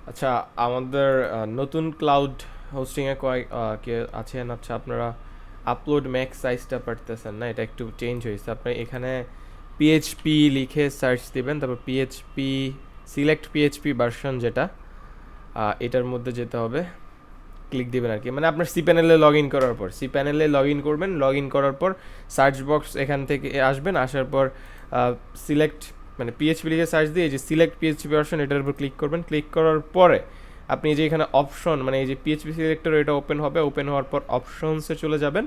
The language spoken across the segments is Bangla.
আচ্ছা, আমাদের নতুন ক্লাউড হোস্টিংয়ে কয়েক কে আছেন, আচ্ছা আপনারা আপলোড ম্যাক্স সাইজটা পারতেছেন না, এটা একটু চেঞ্জ হয়েছে। আপনি এখানে পিএইচপি লিখে সার্চ দিবেন, তারপর পিএইচপি সিলেক্ট পিএইচপি ভার্সন যেটা, এটার মধ্যে যেতে হবে, ক্লিক দিবেন আর কি। মানে আপনার সি প্যানেলে লগ ইন করার পর, সি প্যানেলে লগ ইন করবেন, লগ ইন করার পর সার্চ বক্স এখান থেকে আসবেন, আসার পর সিলেক্ট মানে পিএইচপি লিখে সার্চ দিয়ে এই যে সিলেক্ট পিএইচপি ভার্সন এটার উপর ক্লিক করবেন। ক্লিক করার পরে আপনি যে এখানে অপশন মানে এই যে পিএইচপি সিলেক্টর এটা ওপেন হবে, ওপেন হওয়ার পর অপশনসে চলে যাবেন।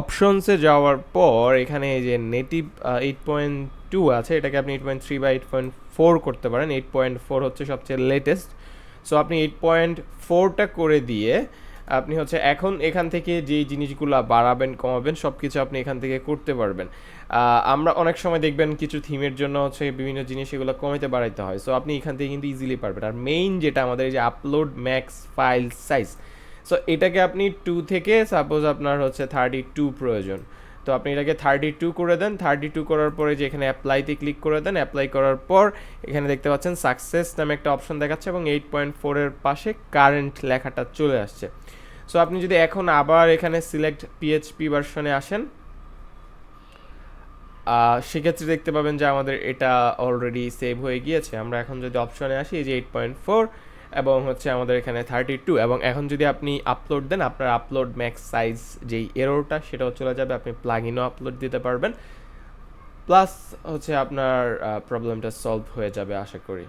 অপশনসে যাওয়ার পর এখানে এই যে নেটিভ 8.2 আছে, এটাকে আপনি 8.3 বা 8.4 করতে পারেন। 8.4 হচ্ছে সবচেয়ে লেটেস্ট। সো আপনি 8.4টা করে দিয়ে আপনি হচ্ছে এখন এখান থেকে যেই জিনিসগুলো বাড়াবেন কমাবেন সব কিছু আপনি এখান থেকে করতে পারবেন। আমরা অনেক সময় দেখবেন কিছু থিমের জন্য হচ্ছে বিভিন্ন জিনিস এগুলো কমাইতে বাড়াইতে হয়, সো আপনি এখান থেকে কিন্তু ইজিলি পারবেন। আর মেইন যেটা আমাদের এই যে upload max file size, so এটাকে আপনি 2 থেকে সাপোজ আপনার হচ্ছে 32 প্রয়োজন, তো আপনি এটাকে 32 করে দেন। 32 করার পরে যে এখানে অ্যাপ্লাইতে ক্লিক করে দেন। অ্যাপ্লাই করার পর এখানে দেখতে পাচ্ছেন সাকসেস নামে একটা অপশন দেখাচ্ছে এবং 8.4 এর পাশে কারেন্ট লেখাটা চলে আসছে। সো আপনি যদি এখন আবার এখানে সিলেক্ট পিএইচপি ভার্সনে আসেন, সেক্ষেত্রে দেখতে পাবেন যে আমাদের এটা অলরেডি সেভ হয়ে গিয়েছে। আমরা এখন যদি অপশনে আসি, এই যে 8.4 এবং হচ্ছে আমাদের এখানে 32, এবং এখন যদি আপনি আপলোড দেন আপনার আপলোড ম্যাক্স সাইজ যেই এররটা সেটাও চলে যাবে, আপনি প্লাগইনও আপলোড দিতে পারবেন, প্লাস হচ্ছে আপনার প্রবলেমটা সলভ হয়ে যাবে আশা করি।